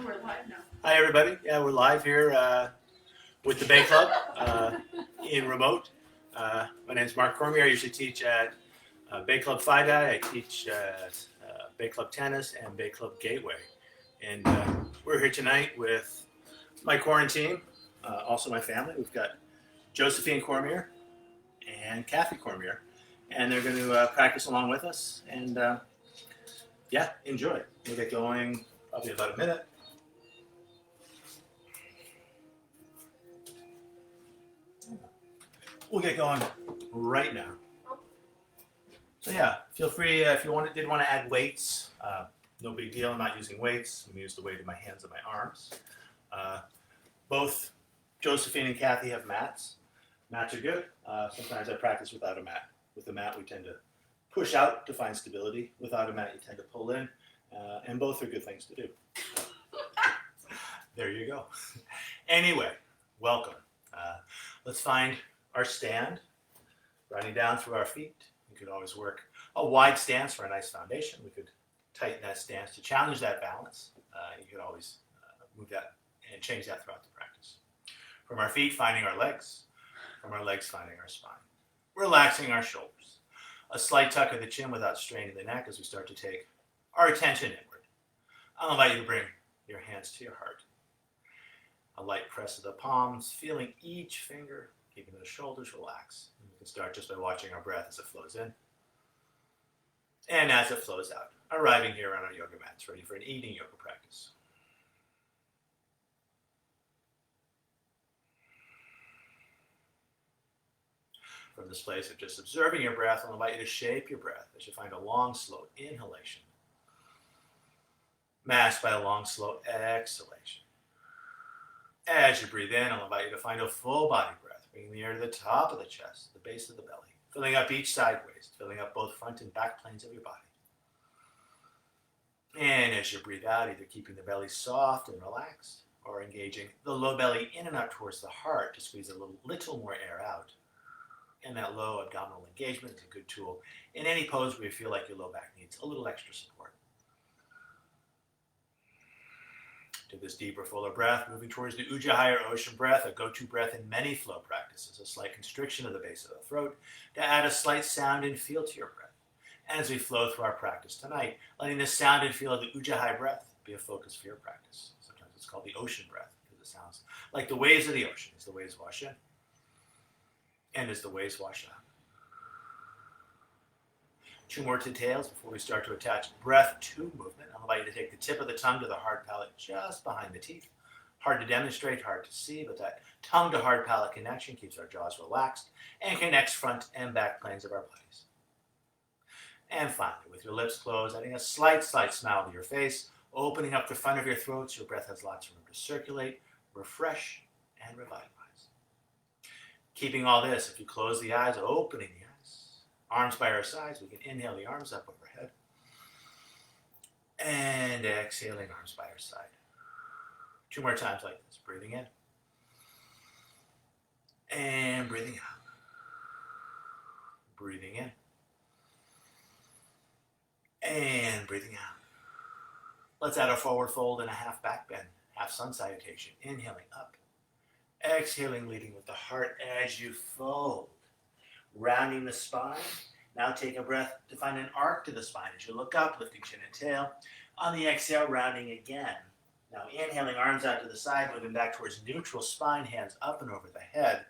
We're live now. Hi, everybody. Yeah, we're live here with the Bay Club in remote. My name is Mark Cormier. I usually teach at Bay Club FIDI. I teach Bay Club Tennis and Bay Club Gateway. And we're here tonight with my quarantine, also my family. We've got Josephine Cormier and Kathy Cormier. And they're going to practice along with us. And yeah, enjoy. We'll get going probably about a minute. We'll get going right now. So yeah, feel free if you did want to add weights. No big deal. I'm not using weights. I'm using the weight of my hands and my arms. Both Josephine and Kathy have mats. Mats are good. Sometimes I practice without a mat. With a mat, we tend to push out to find stability. Without a mat, you tend to pull in. And both are good things to do. There you go. Anyway, welcome. Let's find our stand, running down through our feet. We could always work a wide stance for a nice foundation. We could tighten that stance to challenge that balance. You could always move that and change that throughout the practice. From our feet, finding our legs. From our legs, finding our spine. Relaxing our shoulders. A slight tuck of the chin without straining the neck as we start to take our attention inward. I'll invite you to bring your hands to your heart. A light press of the palms, feeling each finger, keeping the shoulders relaxed. And we can start just by watching our breath as it flows in and as it flows out. Arriving here on our yoga mats, ready for an evening yoga practice. From this place of just observing your breath, I'll invite you to shape your breath as you find a long, slow inhalation, masked by a long, slow exhalation. As you breathe in, I'll invite you to find a full body breath, bringing the air to the top of the chest, the base of the belly, filling up each side waist, filling up both front and back planes of your body. And as you breathe out, either keeping the belly soft and relaxed, or engaging the low belly in and out towards the heart to squeeze a little more air out. And that low abdominal engagement is a good tool in any pose where you feel like your low back needs a little extra support. To this deeper, fuller breath, moving towards the Ujjayi or ocean breath, a go-to breath in many flow practices, a slight constriction of the base of the throat to add a slight sound and feel to your breath. As we flow through our practice tonight, letting the sound and feel of the Ujjayi breath be a focus for your practice. Sometimes it's called the ocean breath because it sounds like the waves of the ocean as the waves wash in and as the waves wash out. 2 more details before we start to attach breath to movement. I'll invite you to take the tip of the tongue to the hard palate just behind the teeth. Hard to demonstrate, hard to see, but that tongue to hard palate connection keeps our jaws relaxed and connects front and back planes of our bodies. And finally, with your lips closed, adding a slight smile to your face, opening up the front of your throat so your breath has lots of room to circulate, refresh, and revitalize. Keeping all this, if you close the eyes, opening the eyes, arms by our sides, we can inhale the arms up overhead. And exhaling, arms by our side. 2 more times like this. Breathing in. And breathing out. Breathing in. And breathing out. Let's add a forward fold and a half back bend. Half sun salutation. Inhaling up. Exhaling, leading with the heart as you fold. Rounding the spine. Now take a breath to find an arc to the spine as you look up, lifting chin and tail. On the exhale, rounding again. Now inhaling, arms out to the side, moving back towards neutral spine, hands up and over the head.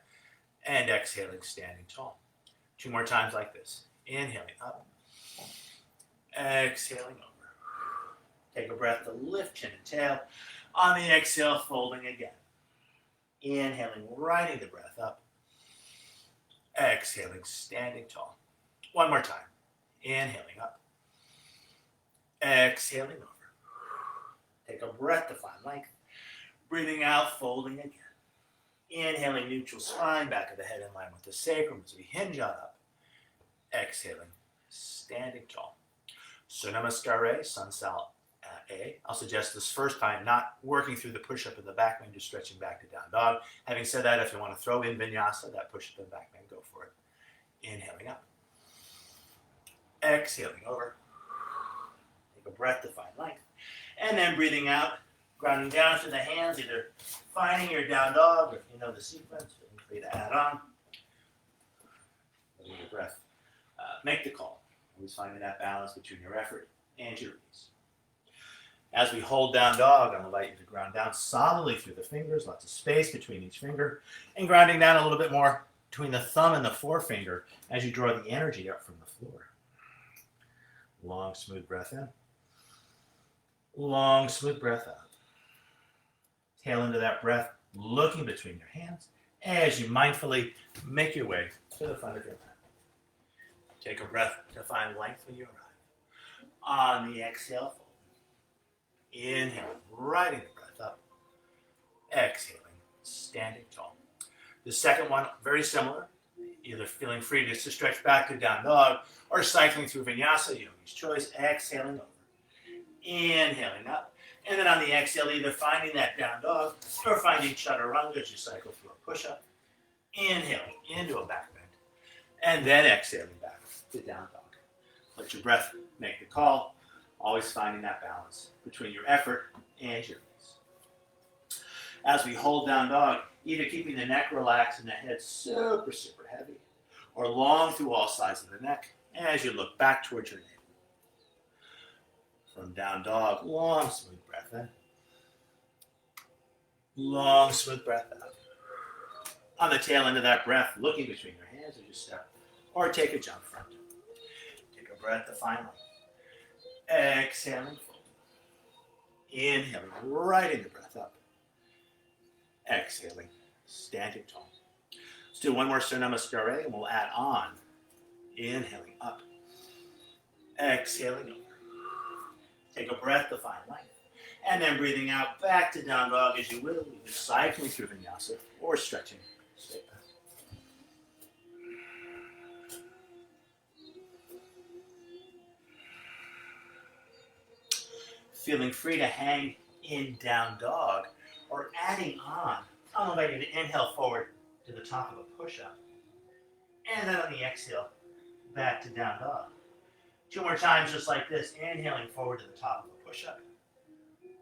And exhaling, standing tall. 2 more times like this. Inhaling up. Exhaling over. Take a breath to lift chin and tail. On the exhale, folding again. Inhaling, riding the breath up. Exhaling, standing tall. 1 more time. Inhaling up. Exhaling over. Take a breath to find length. Breathing out, folding again. Inhaling, neutral spine, back of the head in line with the sacrum as we hinge on up. Exhaling, standing tall. So Namaskar, Sun Sal A. I'll suggest this first time not working through the push-up in the back bend, just stretching back to down dog. Having said that, if you want to throw in vinyasa, that push-up in the back bend, go for it. Inhaling up. Exhaling over. Take a breath to find length. And then breathing out, Grounding down through the hands, either finding your down dog, or if you know the sequence, feel free to add on. Letting your breath make the call. Always finding that balance between your effort and your release. As we hold down dog, I'm going to invite you to ground down solidly through the fingers, lots of space between each finger, and grounding down a little bit more between the thumb and the forefinger as you draw the energy up from the floor. Long, smooth breath in. Long, smooth breath out. Tail into that breath, looking between your hands as you mindfully make your way to the front of your mat. Take a breath to find length when you arrive. On the exhale, fold. Inhale, riding the breath up. Exhaling, standing tall. The second one, very similar. Either feeling free just to stretch back to down dog or cycling through vinyasa, yogi's choice. Exhaling over. Inhaling up. And then on the exhale, either finding that down dog or finding chaturanga as you cycle through a push-up. Inhaling into a back bend. And then exhaling back to down dog. Let your breath make the call. Always finding that balance between your effort and your release. As we hold down dog, either keeping the neck relaxed and the head super, super heavy, or long through all sides of the neck as you look back towards your navel. From down dog, long, smooth breath in. Long, smooth breath out. On the tail end of that breath, looking between your hands as you step, or take a jump front. Take a breath to find length. Exhaling, fold. Inhaling, riding the breath up. Exhaling, standing tall. Let's do one more Surya Namaskar and we'll add on. Inhaling up. Exhaling over. Take a breath to find length. And then breathing out back to down dog as you will, either cycling through vinyasa or stretching straight back. Feeling free to hang in down dog or adding on. I'll invite you to inhale forward to the top of a push-up. And then on the exhale, back to down dog. 2 more times just like this, inhaling forward to the top of a push-up.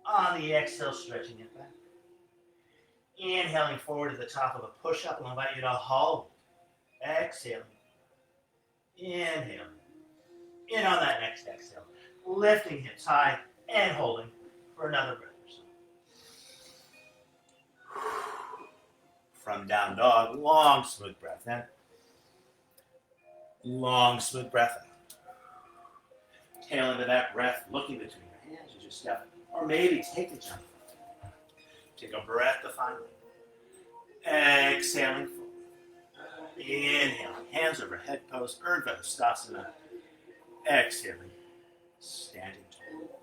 On the exhale, stretching it back. Inhaling forward to the top of a push-up. I'll invite you to hold. Exhaling. Inhaling. In on that next exhale. Lifting hips high and holding for another breath or so. From down dog, long, smooth breath in. Long, smooth breath out. Tail into that breath, looking between your hands as you step, or maybe take a jump. Take a breath to find length. Exhaling forward. Inhaling, hands over head pose, Urdhva Hastasana. Exhaling, standing tall.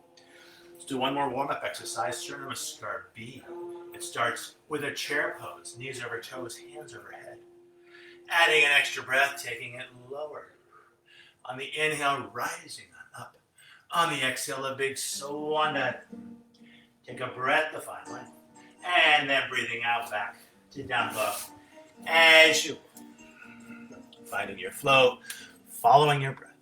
Let's do one more warm-up exercise, Surya Namaskar B. It starts with a chair pose, knees over toes, hands over head. Adding an extra breath, taking it lower. On the inhale, rising up. On the exhale, a big swan. Take a breath to find length. And then breathing out back to down dog. As you finding your flow, following your breath.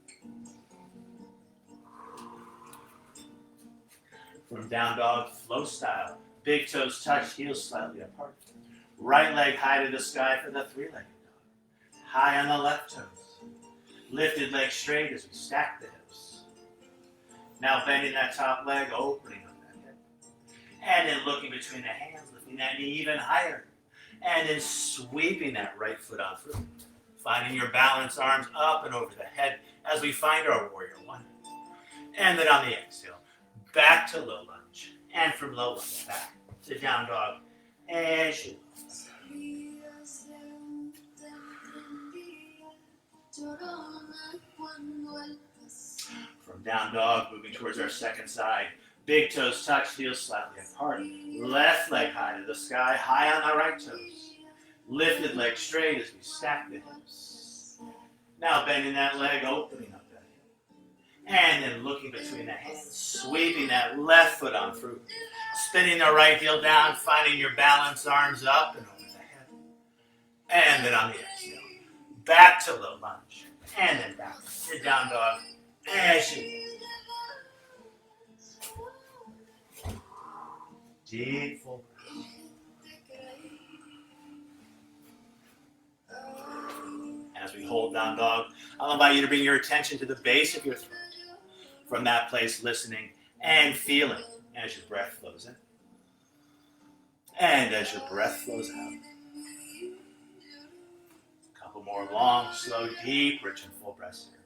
From down dog, flow style. Big toes touch, heels slightly apart. Right leg high to the sky for the three-legged dog. High on the left toes. Lifted leg straight as we stack the hips. Now bending that top leg, opening up that hip. And then looking between the hands, lifting that knee even higher. And then sweeping that right foot on through. Finding your balance, arms up and over the head as we find our warrior one. And then on the exhale, back to low lunge. And from low lunge back to down dog. As you from down dog, moving towards our second side. Big toes touch, heels slightly apart. Left leg high to the sky, high on the right toes. Lifted leg straight as we stack the hips. Now bending that leg, opening up that hip. And then looking between the hands, sweeping that left foot on through. Spinning the right heel down, finding your balance, arms up and over the head. And then on the exhale, back to low lunge. And then back to down dog. As you Deep full breath. As we hold down dog, I'll invite you to bring your attention to the base of your throat. From that place, listening and feeling as your breath flows in and as your breath flows out. A couple more long, slow, deep, rich, and full breaths here.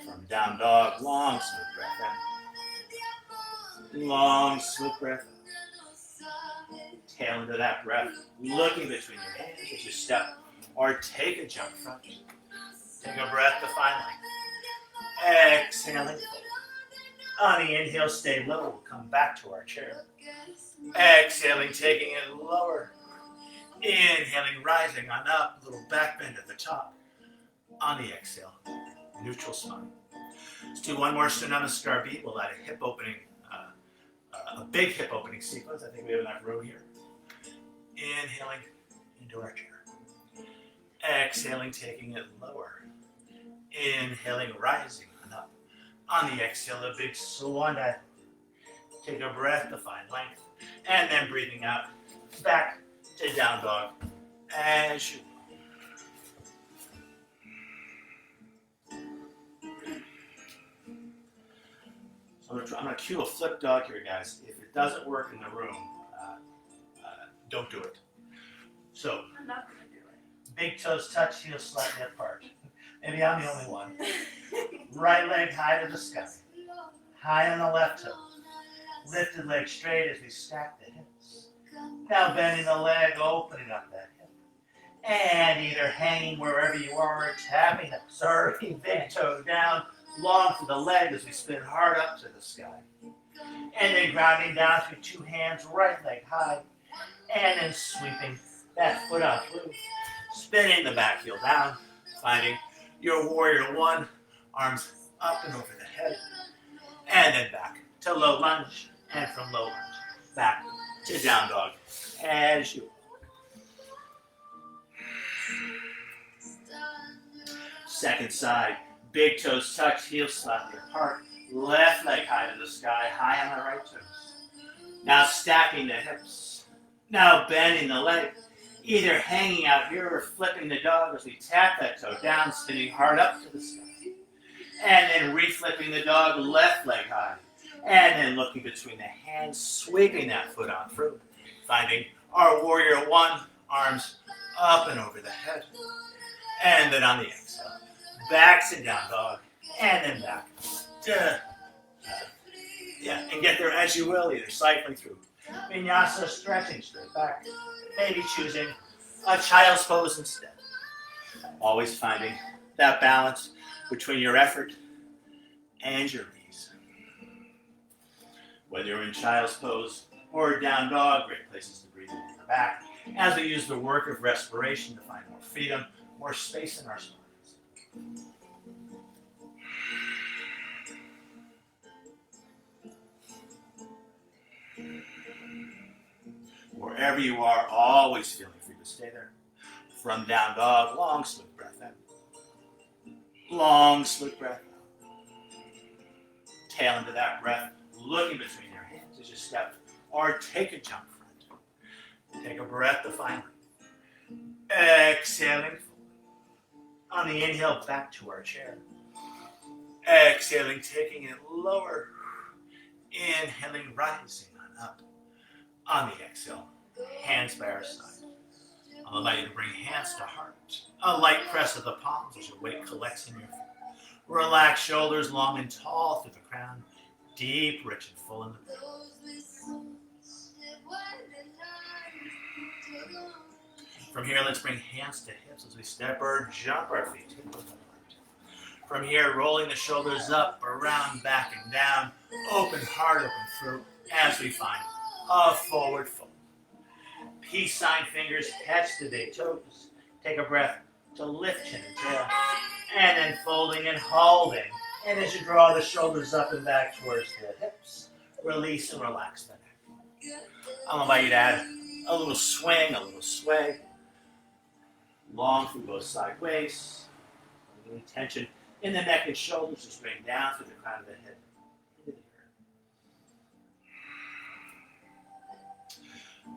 From down dog, long, smooth breath in. Long, smooth breath out. Tail into that breath, looking between your hands as you step or take a jump front. Take a breath to find length. Exhaling. On the inhale, stay low. We'll come back to our chair. Exhaling, taking it lower. Inhaling, rising on up. Little back bend at the top. On the exhale, neutral spine. Let's do one more Surya Namaskar beat. We'll add a hip opening, a big hip opening sequence. I think we have enough room here. Inhaling into our chair. Exhaling, taking it lower. Inhaling, rising on up. On the exhale, a big swan dive. Take a breath to find length. And then breathing out, back to down dog as you. So I'm going to cue a flip dog here, guys. If it doesn't work in the room, don't do it. So, I'm not going to do it. Big toes touch, heels slightly apart. Maybe I'm the only one. Right leg high to the sky. High on the left toe. Lifted leg straight as we stack the hips. Now bending the leg, opening up that hip. And either hanging wherever you are or tapping that big toe down, long through the leg as we spin hard up to the sky. And then grounding down through two hands, right leg high. And then sweeping that foot on through. Spinning the back heel down, finding your warrior one, arms up and over the head, and then back to low lunge, and from low lunge, back to down dog, as you. Second side, big toes touch, heels slightly apart, left leg high to the sky, high on the right toes. Now stacking the hips, now bending the leg, either hanging out here or flipping the dog as we tap that toe down, spinning hard up to the sky. And then reflipping the dog, left leg high. And then looking between the hands, sweeping that foot on through. Finding our warrior one, arms up and over the head. And then on the exhale, back to down dog. And then back. And get there as you will, either cycling through. Vinyasa, stretching straight back. Maybe choosing a child's pose instead. Always finding that balance between your effort and your ease. Whether you're in child's pose or down dog, great places to breathe into the back as we use the work of respiration to find more freedom, more space in our spines. Wherever you are, always feeling free to stay there. From down dog, long, smooth breath in. Long, smooth breath out. Tail into that breath, looking between your hands as you step or take a jump front. Take a breath to find length. Exhaling forward. On the inhale, back to our chair. Exhaling, taking it lower. Inhaling, rising on up. On the exhale, hands by our side. I'll allow you to bring hands to heart. A light press of the palms as your weight collects in your feet. Relax shoulders long and tall through the crown. Deep, rich, and full in the belly. From here, let's bring hands to hips as we step or jump our feet. From here, rolling the shoulders up, around, back, and down. Open heart, open throat as we find a forward fold. Peace sign fingers catch the big toes. Take a breath to lift chin and tail. And then folding and holding. And as you draw the shoulders up and back towards the hips, release and relax the neck. I'll invite you to add a little swing, a little sway. Long through both side waists. Any tension in the neck and shoulders just bring down through the crown of the head.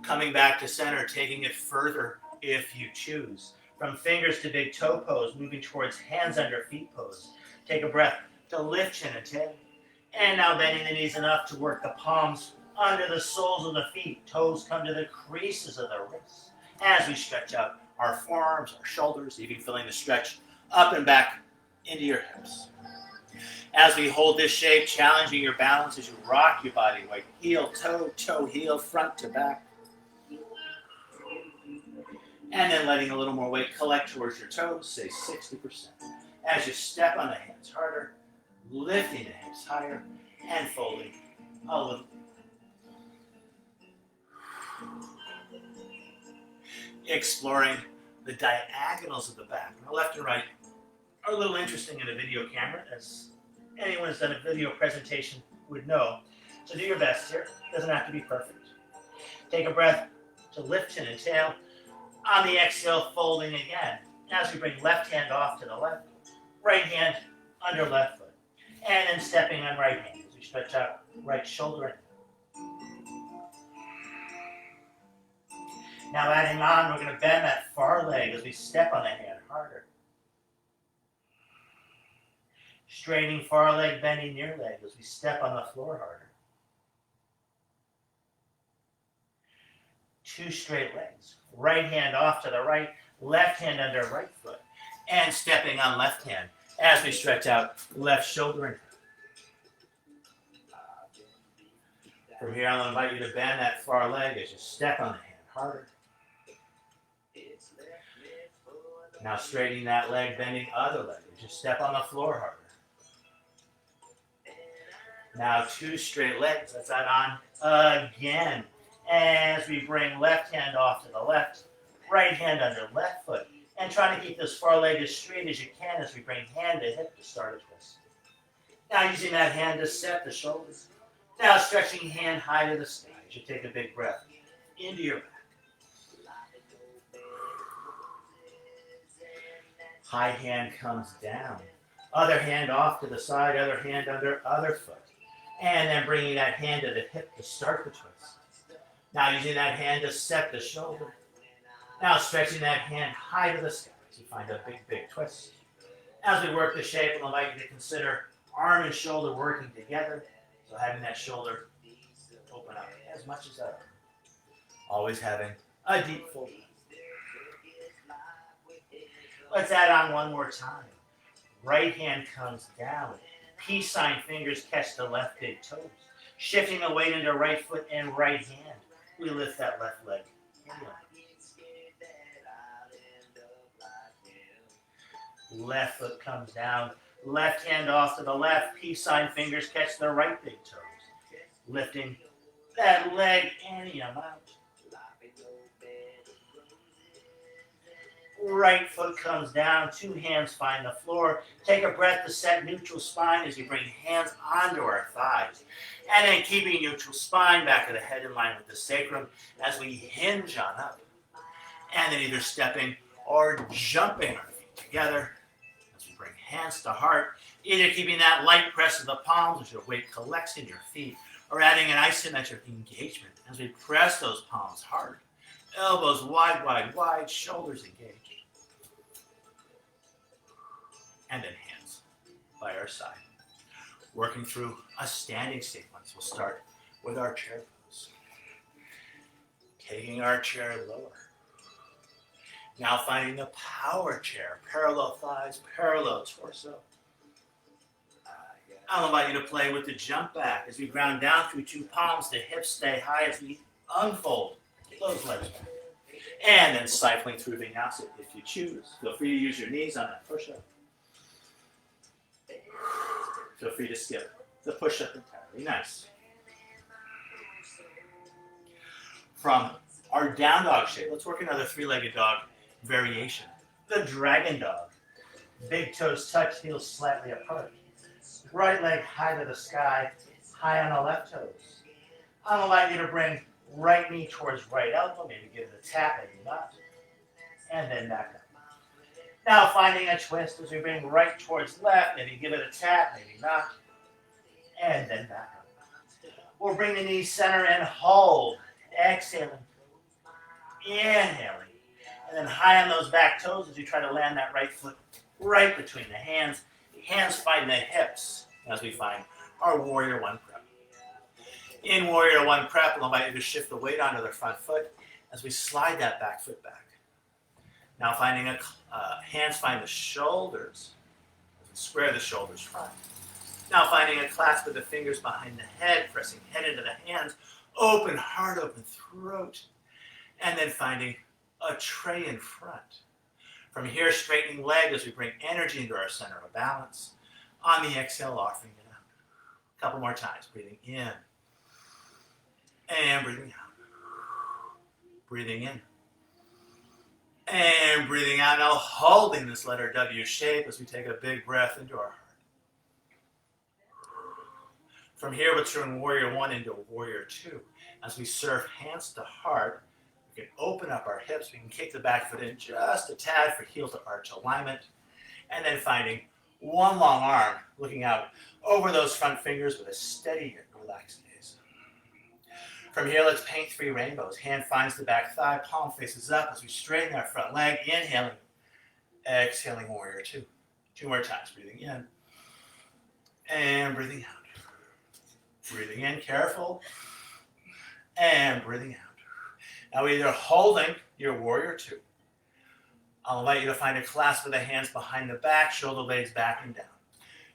Coming back to center, taking it further if you choose. From fingers to big toe pose, moving towards hands under feet pose. Take a breath to lift chin and tail. And now bending the knees enough to work the palms under the soles of the feet. Toes come to the creases of the wrists. As we stretch out our forearms, our shoulders, even feeling the stretch up and back into your hips. As we hold this shape, challenging your balance as you rock your body weight. Heel, toe, toe, heel, front to back. And then letting a little more weight collect towards your toes, say 60%. As you step on the hands harder, lifting the hips higher, and folding a little. Exploring the diagonals of the back. Now, left and right are a little interesting in a video camera, as anyone who's done a video presentation would know. So do your best here. It doesn't have to be perfect. Take a breath to lift chin and tail. On the exhale, folding again. As we bring left hand off to the left, right hand under left foot. And then stepping on right hand as we stretch out right shoulder. Now adding on, we're going to bend that far leg as we step on the hand harder. Straightening far leg, bending near leg as we step on the floor harder. 2 straight legs. Right hand off to the right, left hand under right foot. And stepping on left hand as we stretch out left shoulder. From here, I'll invite you to bend that far leg as you step on the hand harder. Now straightening that leg, bending other leg as you step on the floor harder. Now 2 straight legs. Let's add on again. As we bring left hand off to the left, right hand under left foot, and trying to keep this far leg as straight as you can as we bring hand to hip to start a twist. Now using that hand to set the shoulders. Now stretching hand high to the sky as you take a big breath into your back. High hand comes down. Other hand off to the side, other hand under other foot. And then bringing that hand to the hip to start the twist. Now using that hand to set the shoulder. Now stretching that hand high to the sky as you find a big, big twist. As we work the shape, I'll invite you to consider arm and shoulder working together. So having that shoulder open up as much as ever. Always having a deep fold. Let's add on one more time. Right hand comes down. Peace sign fingers catch the left big toes. Shifting the weight into right foot and right hand. We lift that left leg. Left foot comes down. Left hand off to the left. Peace sign fingers catch the right big toes. Lifting that leg any amount. Right foot comes down. 2 hands find the floor. Take a breath to set neutral spine as you bring hands onto our thighs. And then keeping neutral spine, back of the head in line with the sacrum as we hinge on up. And then either stepping or jumping our feet together as we bring hands to heart. Either keeping that light press of the palms as your weight collects in your feet, or adding an isometric engagement as we press those palms hard. Elbows wide, wide, wide, shoulders engaged. And then hands by our side. Working through a standing sequence. We'll start with our chair pose. Taking our chair lower. Now finding the power chair. Parallel thighs, parallel torso. I'll invite you to play with the jump back as we ground down through 2 palms. The hips stay high as we unfold those legs back. And then cycling through vinyasa if you choose. Feel free to use your knees on that push-up. Feel free to skip the push-up entirely. Nice. From our down dog shape, let's work another 3-legged dog variation. The dragon dog. Big toes touch, heels slightly apart. Right leg high to the sky, high on the left toes. I'll allow you to bring right knee towards right elbow, maybe give it a tap, maybe not. And then back up. Now finding a twist as we bring right towards left, maybe give it a tap, maybe not. And then back up. We'll bring the knees center and hold. Exhaling, Inhaling. And then high on those back toes as you try to land that right foot right between the hands. Hands find the hips as we find our Warrior One prep. In Warrior One prep, we'll invite you to shift the weight onto the front foot as we slide that back foot back. Now finding hands find the shoulders. Square the shoulders front. Now finding a clasp with the fingers behind the head, pressing head into the hands, open heart, open throat, and then finding a tray in front. From here, straightening leg as we bring energy into our center of balance. On the exhale, offering it out. A couple more times, breathing in and breathing out. Breathing in and breathing out. Now holding this letter W shape as we take a big breath into our heart. From here, we'll turn Warrior One into Warrior Two. As we surf hands to heart, we can open up our hips. We can kick the back foot in just a tad for heel to arch alignment. And then finding one long arm, looking out over those front fingers with a steady, relaxed gaze. From here, let's paint three rainbows. Hand finds the back thigh, palm faces up as we straighten our front leg. Inhaling, exhaling, Warrior Two. Two more times, breathing in and breathing out. Breathing in, careful, and breathing out. Now either holding your Warrior Two. I'll invite you to find a clasp of the hands behind the back, shoulder blades back and down.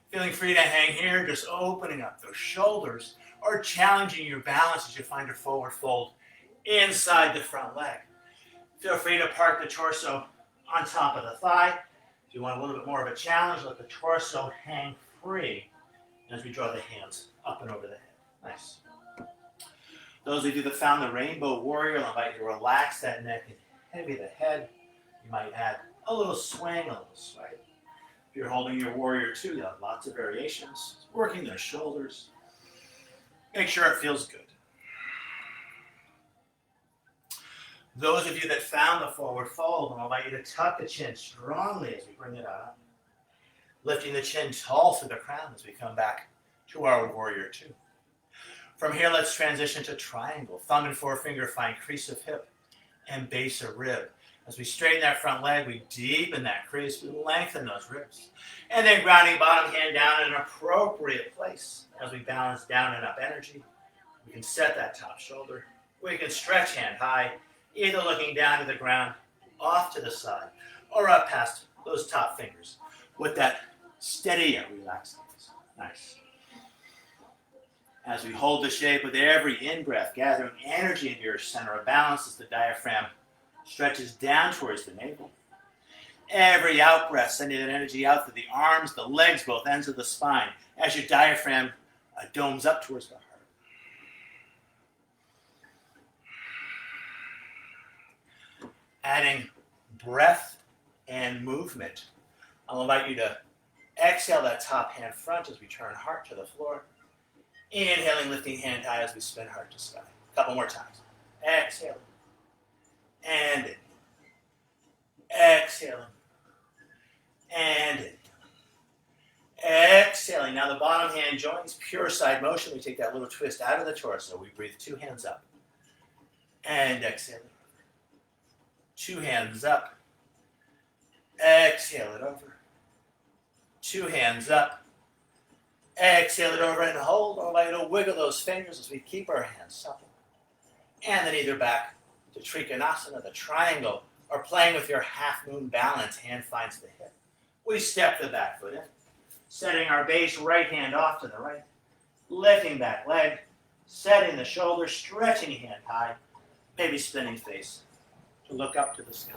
Feeling free to hang here, just opening up those shoulders or challenging your balance as you find a forward fold inside the front leg. Feel free to park the torso on top of the thigh. If you want a little bit more of a challenge, let the torso hang free as we draw the hands up and over the head. Nice. Those of you that found the Rainbow Warrior, I'll invite you to relax that neck and heavy the head. You might add a little swing, a little sway. If you're holding your Warrior Two, you have lots of variations. Working the shoulders. Make sure it feels good. Those of you that found the forward fold, I'll invite you to tuck the chin strongly as we bring it up. Lifting the chin tall through the crown as we come back to our Warrior Two. From here, let's transition to triangle. Thumb and forefinger find crease of hip and base of rib. As we straighten that front leg, we deepen that crease, we lengthen those ribs. And then grounding bottom hand down in an appropriate place. As we balance down and up energy, we can set that top shoulder. We can stretch hand high, either looking down to the ground, off to the side, or up past those top fingers with that steady and relaxed gaze. Nice. As we hold the shape with every in-breath, gathering energy into your center of balance as the diaphragm stretches down towards the navel. Every out-breath, sending that energy out through the arms, the legs, both ends of the spine, as your diaphragm domes up towards the heart. Adding breath and movement. I'll invite you to exhale that top hand front as we turn heart to the floor. Inhaling, lifting hand high as we spin heart to sky. A couple more times. Exhaling. And in. Exhaling. And in. Exhaling. Now the bottom hand joins, pure side motion. We take that little twist out of the torso. We breathe two hands up. And exhaling. Two hands up. Exhale it over. Two hands up. Exhale it over and hold. Or allow you to wiggle those fingers as we keep our hands supple. And then either back to Trikonasana, the triangle, or playing with your half moon balance, hand finds the hip. We step the back foot in, setting our base right hand off to the right, lifting back leg, setting the shoulder, stretching hand high, maybe spinning face to look up to the sky.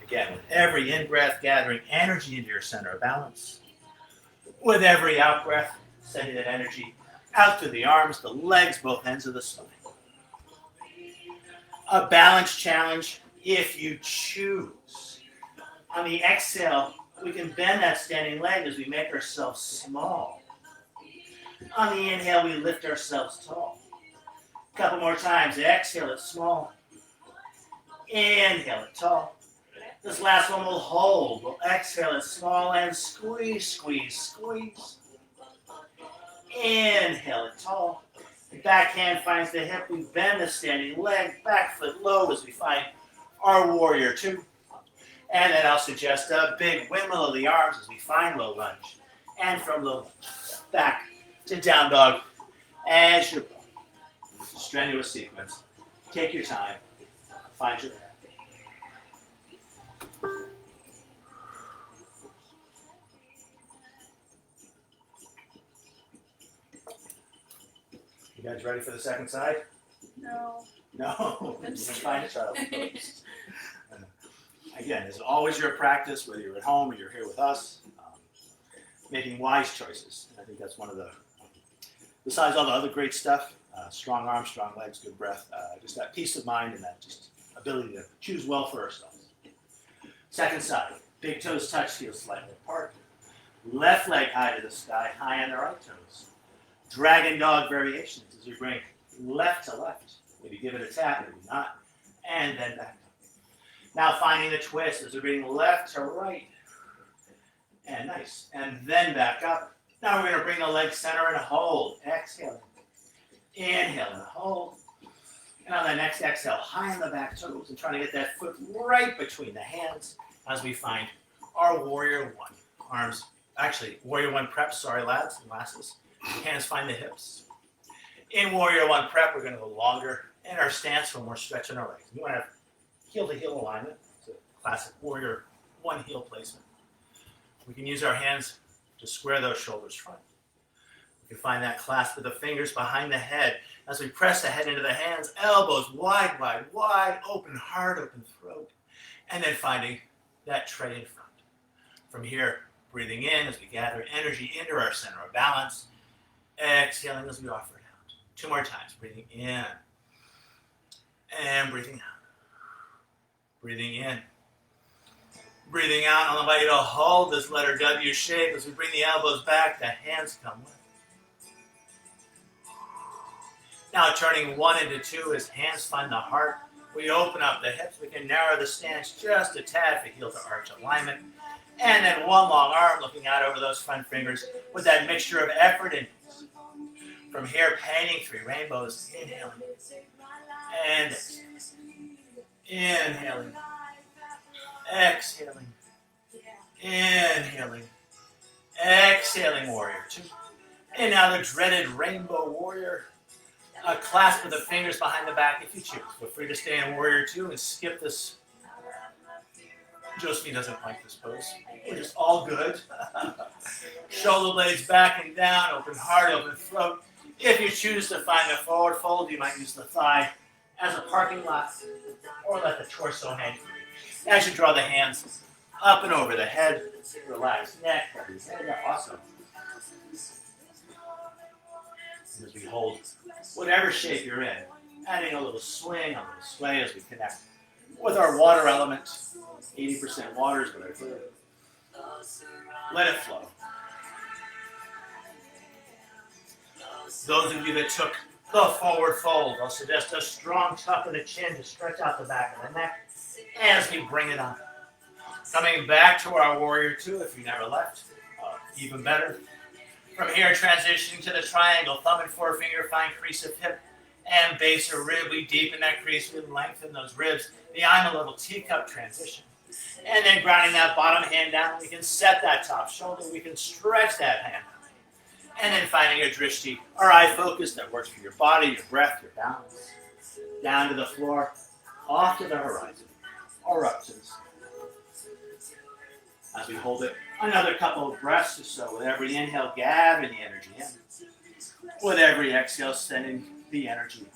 Again, with every in-breath, gathering energy into your center of balance. With every out-breath, sending that energy out through the arms, the legs, both ends of the spine. A balance challenge if you choose. On the exhale, we can bend that standing leg as we make ourselves small. On the inhale, we lift ourselves tall. A couple more times. Exhale it small. Inhale it tall. This last one will hold. We'll exhale it small and squeeze, squeeze, squeeze. Inhale it tall. Backhand finds the hip. We bend the standing leg. Back foot low as we find our warrior two. And then I'll suggest a big windmill of the arms as we find low lunge. And from low lunge, back to down dog as your strenuous sequence. Take your time. Find your breath. You guys ready for the second side? No. No. You're find a child. Again, this is always your practice, whether you're at home or you're here with us, making wise choices. And I think that's one of the, besides all the other great stuff, strong arms, strong legs, good breath, just that peace of mind and that just ability to choose well for ourselves. Second side, big toes touch, heels slightly apart. Left leg high to the sky, high on the right toes. Dragon dog variations as you bring left to left. Maybe give it a tap, maybe not. And then back up. Now finding the twist as we bring left to right. And nice. And then back up. Now we're going to bring the leg center and hold. Exhale. Inhale and hold. And on the next exhale, high on the back toes and trying to get that foot right between the hands as we find our warrior one. Arms, actually, warrior one prep. Sorry, lads and lasses. Hands find the hips. In warrior one prep, we're going to go longer in our stance when we're stretching our legs. You want to have heel to heel alignment. It's a classic warrior one heel placement. We can use our hands to square those shoulders front. We can find that clasp with the fingers behind the head as we press the head into the hands, elbows wide, wide, wide, open heart, open throat, and then finding that tray in front. From here, breathing in as we gather energy into our center of balance, exhaling as we offer it out. 2 more times, breathing in and breathing out. Breathing in. Breathing out, I'll invite you to hold this letter W shape as we bring the elbows back, the hands come with. Now turning 1 into 2 as hands find the heart. We open up the hips, we can narrow the stance just a tad for heel to arch alignment. And then one long arm looking out over those front fingers with that mixture of effort and ease. From here, painting 3 rainbows, inhaling. And exhaling. Exhaling. Inhaling. Exhaling, warrior 2. And now the dreaded rainbow warrior. A clasp with the fingers behind the back if you choose. Feel free to stay in warrior 2 and skip this. Josephine doesn't like this pose. We're just all good. Shoulder blades back and down, open heart, open throat. If you choose to find a forward fold, you might use the thigh as a parking lot or let the torso hang free. As you draw the hands up and over the head, relax neck, awesome. As we hold whatever shape you're in, adding a little swing, a little sway as we connect with our water element. 80% water is what I feel. Let it flow. Those of you that took the forward fold, I'll suggest a strong tuck in the chin to stretch out the back of the neck as we bring it up. Coming back to our warrior 2 if you never left, even better. From here, transitioning to the triangle, thumb and forefinger find crease of hip and base of rib. We deepen that crease, we lengthen those ribs. The I'm a little teacup transition. And then grounding that bottom hand down, we can set that top shoulder, we can stretch that hand. And then finding a drishti, or eye focus that works for your body, your breath, your balance. Down to the floor, off to the horizon, or up to the sky. As we hold it, another couple of breaths or so. With every inhale, gathering the energy in. With every exhale, sending the energy out.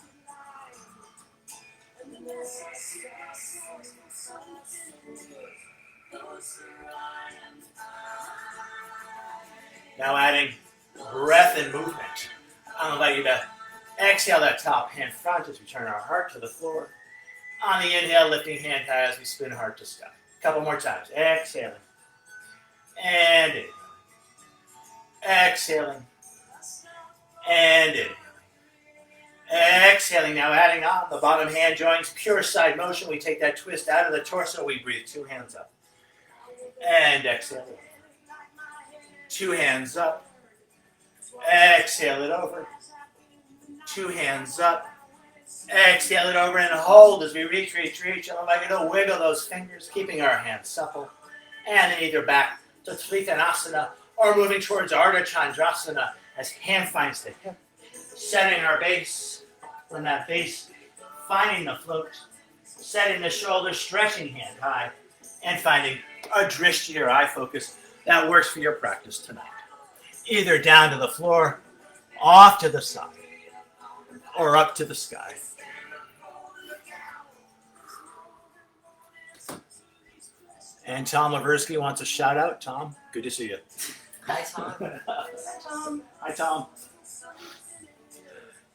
Now adding breath and movement. I'm going to invite you to exhale that top hand front as we turn our heart to the floor. On the inhale, lifting hand high as we spin heart to sky. A couple more times. Exhaling. And inhaling. Exhaling. And inhaling. Exhaling. Now adding on the bottom hand joints, pure side motion. We take that twist out of the torso. We breathe 2 hands up. And exhale. 2 hands up. Exhale it over. 2 hands up. Exhale it over and hold as we reach. I'll invite you to wiggle those fingers, keeping our hands supple. And then either back to Trikonasana or moving towards Ardha Chandrasana as hand finds the hip. Setting our base. From that base, finding the float. Setting the shoulders, stretching hand high. And finding a drishti or eye focus that works for your practice tonight. Either down to the floor, off to the side, or up to the sky. And Tom Laversky wants a shout out. Tom, good to see you. Hi, Tom. Tom. Hi, Tom.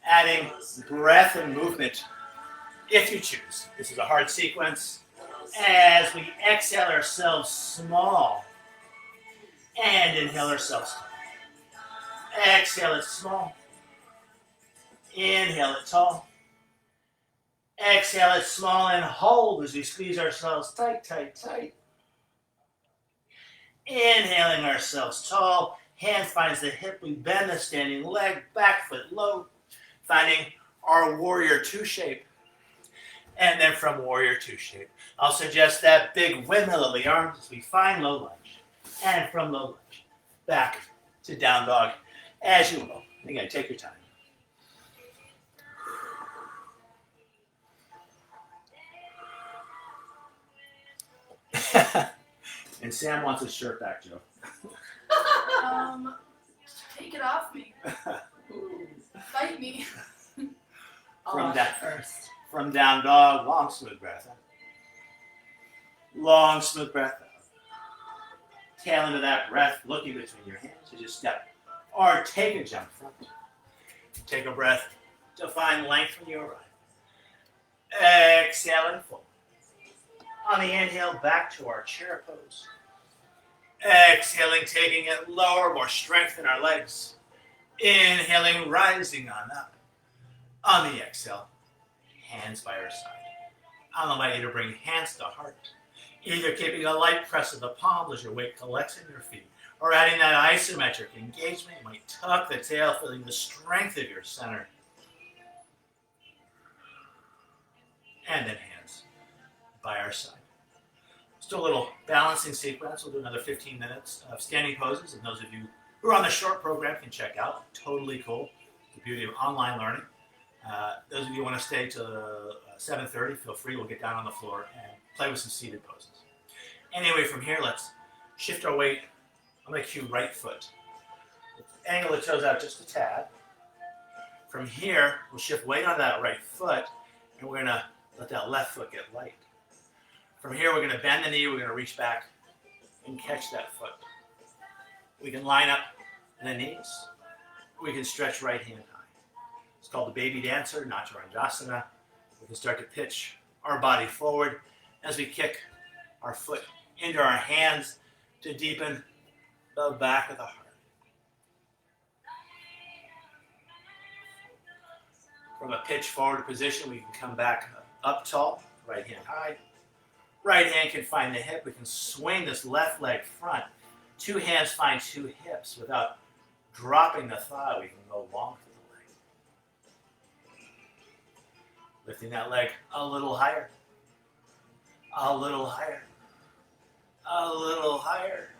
Adding breath and movement, if you choose. This is a hard sequence. As we exhale ourselves small and inhale ourselves tall. Exhale it small. Inhale it tall. Exhale it small and hold as we squeeze ourselves tight. Inhaling ourselves tall. Hand finds the hip. We bend the standing leg. Back foot low. Finding our warrior 2 shape. And then from warrior 2 shape, I'll suggest that big windmill of the arms as we find low lunge. And from low lunge, back to down dog as you will. Again, take your time. And Sam wants his shirt back, Joe. Take it off me. Fight me. From that first. From down dog, long smooth breath. Long smooth breath out. Tail into that breath, looking between your hands as you step or take a jump front. Take a breath to find length from your right. Exhale and fold. On the inhale, back to our chair pose. Exhaling, taking it lower, more strength in our legs. Inhaling, rising on up. On the exhale, hands by our side. I'll invite you to bring hands to heart. Either keeping a light press of the palms as your weight collects in your feet, or adding that isometric engagement. You might tuck the tail, feeling the strength of your center. And then hands by our side. Just a little balancing sequence. We'll do another 15 minutes of standing poses, and those of you who are on the short program can check out. Totally cool. The beauty of online learning. Those of you who want to stay till 7:30, feel free. We'll get down on the floor and play with some seated poses. Anyway, from here, let's shift our weight. I'll make you right foot. Angle the toes out just a tad. From here, we'll shift weight on that right foot, and we're going to let that left foot get light. From here, we're going to bend the knee. We're going to reach back and catch that foot. We can line up the knees. We can stretch right hand high. It's called the baby dancer, Chaturangasana. We can start to pitch our body forward as we kick our foot into our hands to deepen the back of the heart. From a pitch forward position, we can come back up tall, right hand high. Right hand can find the hip. We can swing this left leg front. 2 hands find 2 hips. Without dropping the thigh, we can go long through the leg. Lifting that leg a little higher. A little higher. A little higher.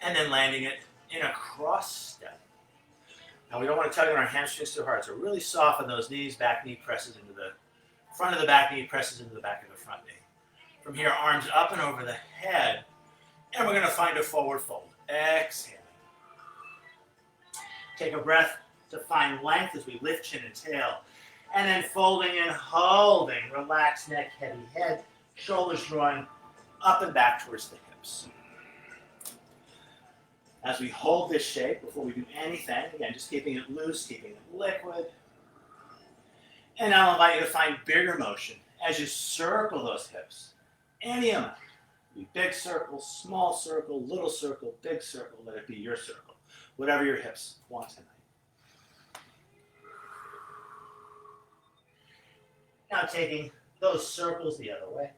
And then landing it in a cross step. Now we don't want to tug on our hamstrings too hard, so really soften those knees. Back knee presses into the front of the back knee, presses into the back of the front knee. From here, arms up and over the head. And we're going to find a forward fold. Exhale. Take a breath to find length as we lift chin and tail. And then folding and holding. Relaxed neck, heavy head. Shoulders drawing up and back towards the hips. As we hold this shape, before we do anything, again, just keeping it loose, keeping it liquid. And I'll invite you to find bigger motion as you circle those hips. Any amount. Big circle, small circle, little circle, big circle. Let it be your circle. Whatever your hips want tonight. Now taking those circles the other way.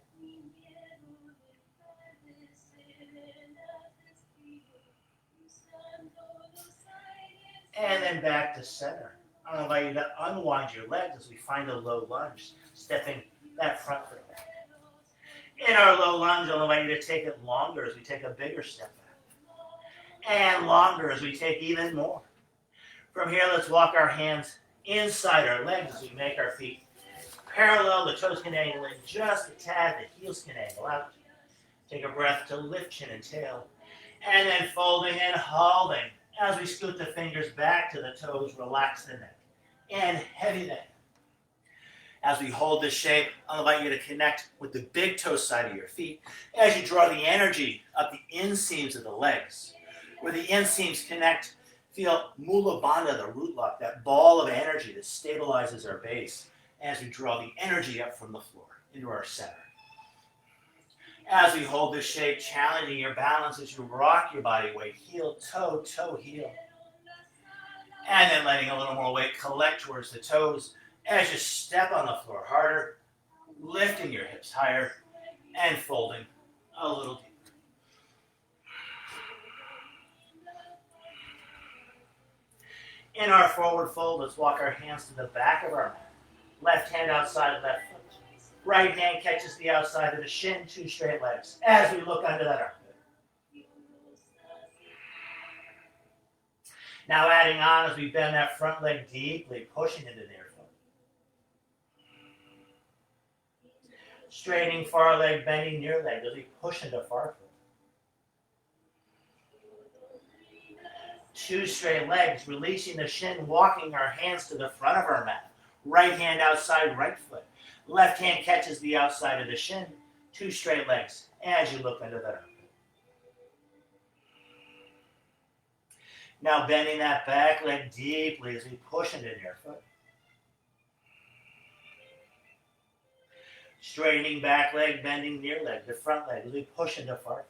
And then back to center. I'm going to invite you to unwind your legs as we find a low lunge, stepping that front foot back. In our low lunge, I'll invite you to take it longer as we take a bigger step back. And longer as we take even more. From here, let's walk our hands inside our legs as we make our feet parallel. The toes can angle in just a tad. The heels can angle out. Take a breath to lift chin and tail. And then folding and holding as we scoot the fingers back to the toes. Relax the neck. And heavy neck. As we hold this shape, I'll invite you to connect with the big toe side of your feet as you draw the energy up the inseams of the legs. Where the inseams connect, feel Mula Bandha, the root lock, that ball of energy that stabilizes our base as we draw the energy up from the floor into our center. As we hold this shape, challenging your balance as you rock your body weight, heel, toe, toe, heel. And then letting a little more weight collect towards the toes as you step on the floor harder, lifting your hips higher and folding a little deeper. In our forward fold, let's walk our hands to the back of our mat. Left hand outside of left foot. Right hand catches the outside of the shin, two straight legs as we look under that armpit. Now adding on as we bend that front leg deeply, pushing into near foot. Straightening far leg, bending near leg as we push into far foot. Two straight legs, releasing the shin, walking our hands to the front of our mat. Right hand outside right foot. Left hand catches the outside of the shin. Two straight legs as you look under that armpit. Now bending that back leg deeply as we push into near foot. Straightening back leg, bending near leg, the front leg as we push into far foot.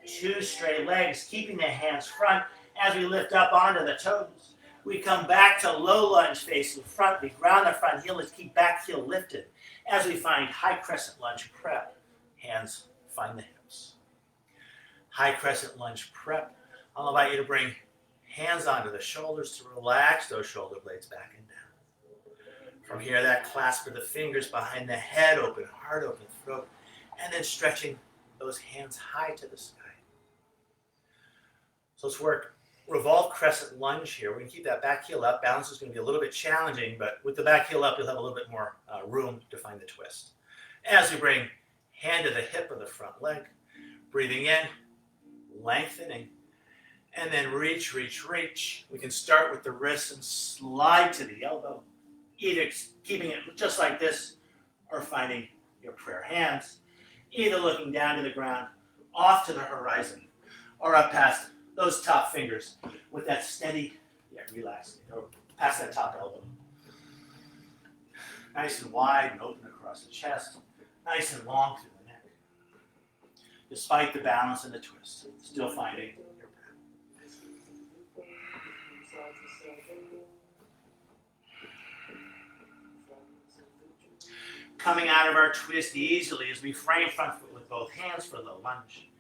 Two straight legs, keeping the hands front as we lift up onto the toes. We come back to low lunge facing front. We ground the front heel. Let's keep back heel lifted as we find high crescent lunge prep. Hands find the hips. High crescent lunge prep. I'll invite you to bring hands onto the shoulders to relax those shoulder blades back and down. From here, that clasp of the fingers behind the head, open heart, open throat, and then stretching those hands high to the sky. So let's work revolve crescent lunge here. We're going to keep that back heel up. Balance is going to be a little bit challenging, but with the back heel up, you'll have a little bit more room to find the twist. As we bring hand to the hip of the front leg, breathing in, lengthening, and then reach, reach, reach. We can start with the wrist and slide to the elbow, either keeping it just like this or finding your prayer hands, either looking down to the ground, off to the horizon, or up past those top fingers with that steady, relaxing, or past that top elbow. Nice and wide and open across the chest, nice and long through the neck. Despite the balance and the twist, still finding your path. Coming out of our twist easily as we frame front foot with both hands for low lunge,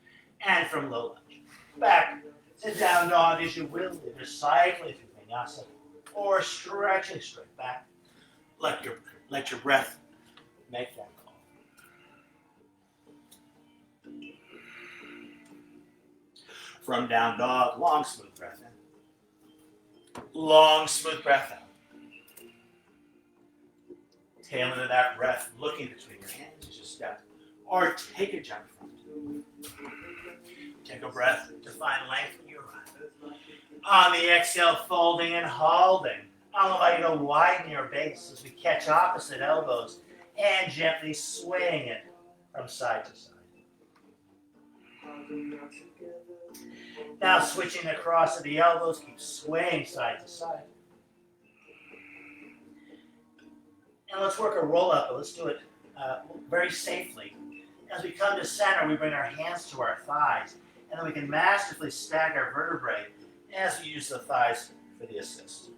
and from low lunge back to down dog as you will, either cycling through vinyasa or stretching straight back. Let your breath make that call. From down dog, long smooth breath in. Long smooth breath out. Tail into that breath, looking between your hands as you step, or take a jump front. Take a breath to find length in your run. On the exhale, folding and holding. I'll invite you to widen your base as we catch opposite elbows and gently swing it from side to side. Now switching the cross of the elbows, keep swaying side to side. And let's work a roll up, but let's do it very safely. As we come to center, we bring our hands to our thighs, and then we can masterfully stack our vertebrae as we use the thighs for the assist.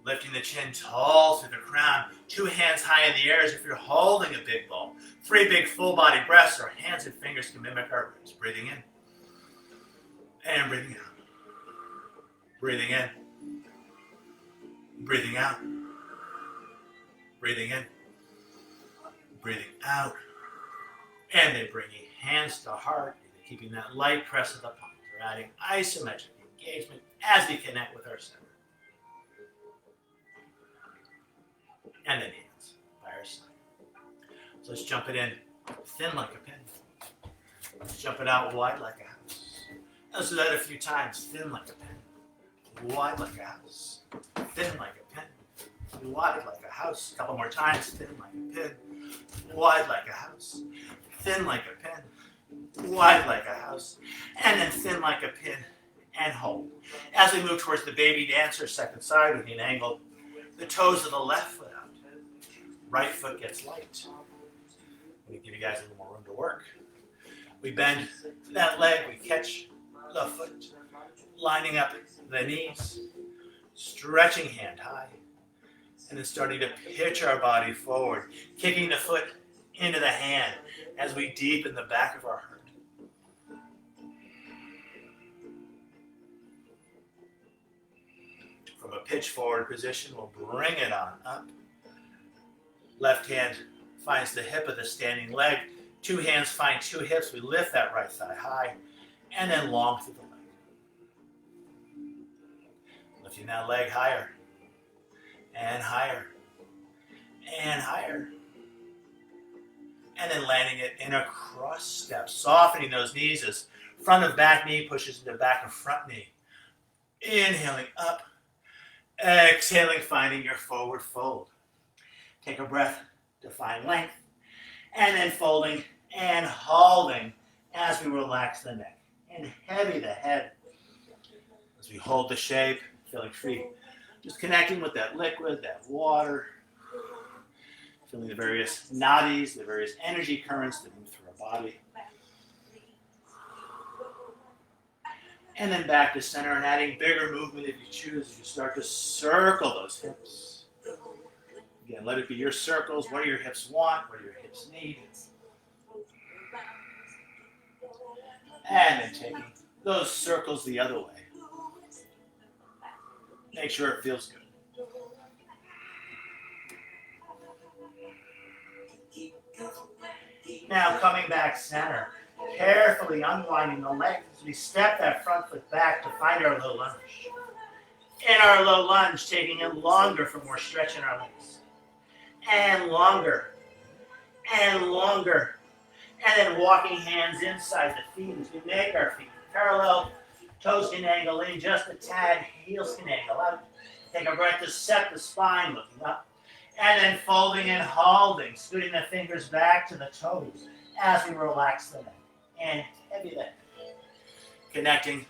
Lifting the chin tall through the crown, two hands high in the air as if you're holding a big ball. Three big full body breaths, or hands and fingers can mimic our ribs. Breathing in. And breathing out. Breathing in. Breathing out. Breathing in. Breathing out. And then bringing hands to heart, keeping that light press of the palms. We're adding isometric engagement as we connect with our center. And then hands by our side. So let's jump it in thin like a pin. Let's jump it out wide like a house. Let's do that a few times. Thin like a pin. Wide like a house. Thin like a pin. Wide like a house. A couple more times. Thin like a pin. Wide like a house. Thin like a pin. Wide like a house. And then thin like a pin. And hold. As we move towards the baby dancer, second side with an angle, the toes of the left foot out. Right foot gets light. Let me give you guys a little more room to work. We bend that leg, we catch the foot, lining up the knees, stretching hand high, and then starting to pitch our body forward, kicking the foot into the hand as we deepen the back of our heart. From a pitch forward position, we'll bring it on up. Left hand finds the hip of the standing leg. Two hands find two hips. We lift that right thigh high and then long through the leg. Lifting that leg higher and higher and higher. And then landing it in a cross step, softening those knees as front of back knee pushes into back of front knee. Inhaling up, exhaling, finding your forward fold. Take a breath to find length, and then folding and holding as we relax the neck and heavy the head. As we hold the shape, feeling free. Just connecting with that liquid, that water, feeling the various nadis, the various energy currents that move through our body. And then back to center and adding bigger movement if you choose. You start to circle those hips. Again, let it be your circles. What do your hips want? What do your hips need? And then taking those circles the other way. Make sure it feels good. Now coming back center, carefully unwinding the legs as we step that front foot back to find our low lunge. In our low lunge, taking it longer for more stretch in our legs. And longer, and longer. And then walking hands inside the feet as we make our feet parallel. Toes can angle in just a tad, heels can angle out. Take a breath to set the spine, looking up. And then folding and holding, scooting the fingers back to the toes as we relax the neck. And heavy the head. Connecting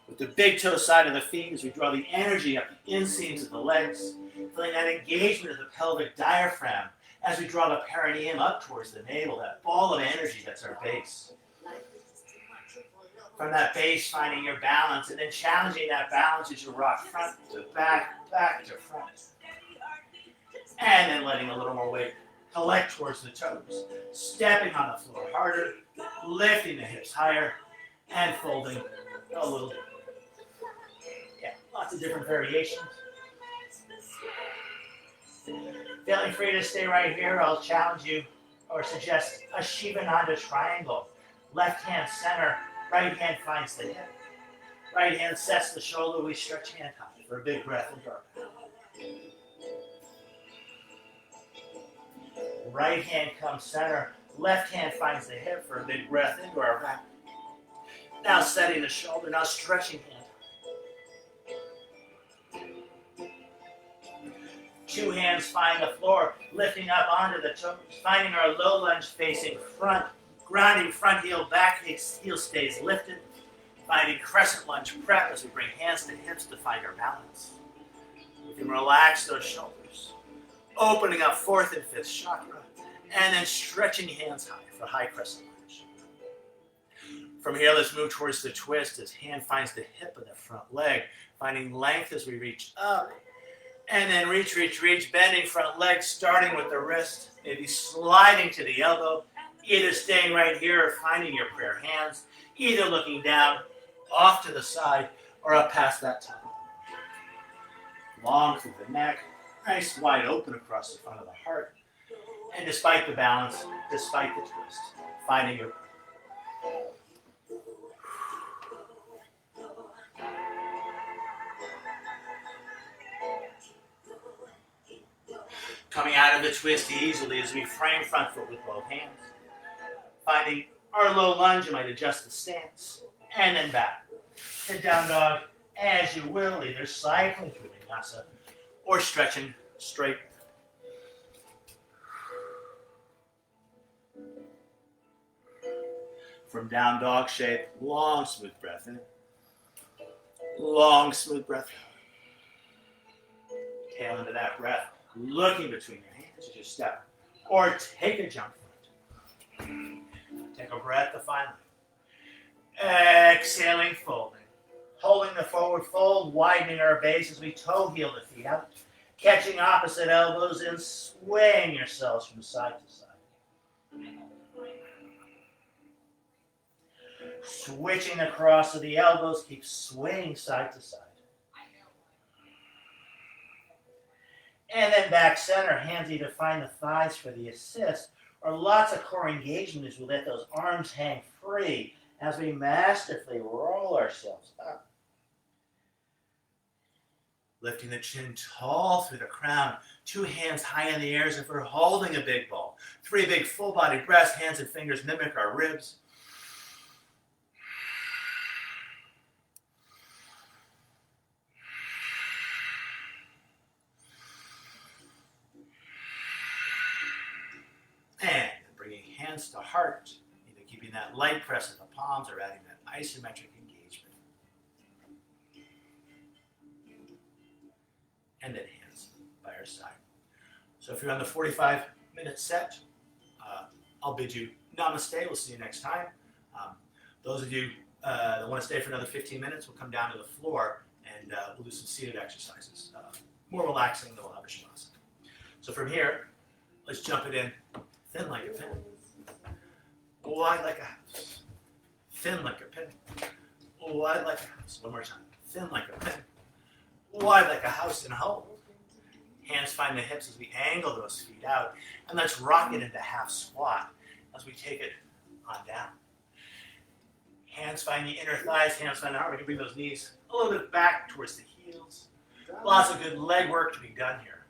with the big toe side of the feet as we draw the energy up the inseams of the legs. Feeling that engagement of the pelvic diaphragm as we draw the perineum up towards the navel, that ball of energy that's our base. From that base, finding your balance and then challenging that balance as you rock front to back, back to front. And then letting a little more weight collect towards the toes. Stepping on the floor harder, lifting the hips higher, and folding a little bit. Yeah, lots of different variations. Feeling free to stay right here, I'll challenge you or suggest a Shivananda triangle. Left hand center, right hand finds the hip. Right hand sets the shoulder, we stretch hand high for a big breath into our back. Right hand comes center, left hand finds the hip for a big breath into our back. Now setting the shoulder, now stretching hand. Two hands find the floor, lifting up onto the toes, finding our low lunge facing front, grounding front heel back, heel stays lifted, finding crescent lunge prep as we bring hands to hips to find our balance. We can relax those shoulders, opening up fourth and fifth chakra, and then stretching hands high for high crescent lunge. From here, let's move towards the twist as hand finds the hip of the front leg, finding length as we reach up. And then reach, bending front leg, starting with the wrist, maybe sliding to the elbow, either staying right here or finding your prayer hands, either looking down, off to the side or up past that tongue. Long through the neck, nice wide open across the front of the heart. And despite the balance, despite the twist, finding your coming out of the twist easily as we frame front foot with both hands. Finding our low lunge, you might adjust the stance, and then back. To down dog as you will, either cycling through vinyasa or stretching straight. From down dog shape, long smooth breath in. Long smooth breath out. Tail into that breath, looking between your hands as you step. Or take a jump foot. Take a breath to find it. Exhaling, folding. Holding the forward fold, widening our base as we toe heel the feet out. Catching opposite elbows and swaying yourselves from side to side. Switching across to the elbows, keep swaying side to side. And then back center, hands either find the thighs for the assist, or lots of core engagement as we let those arms hang free as we masterfully roll ourselves up. Lifting the chin tall through the crown, 2 hands high in the air as if we're holding a big ball. 3 big full body breaths, hands and fingers mimic our ribs. And bringing hands to heart, either keeping that light press of the palms or adding that isometric engagement. And then hands by our side. So if you're on the 45-minute set, I'll bid you namaste. We'll see you next time. Those of you that want to stay for another 15 minutes, we'll come down to the floor and we'll do some seated exercises. More relaxing than we'll have a shavasana. So from here, let's jump it in. Thin like a pin. Wide like a house. Thin like a pin. Wide like a house. One more time. Thin like a pin. Wide like a house and hold. Hands find the hips as we angle those feet out. And let's rock it into half squat as we take it on down. Hands find the inner thighs, hands find the heart. We can bring those knees a little bit back towards the heels. Lots of good leg work to be done here.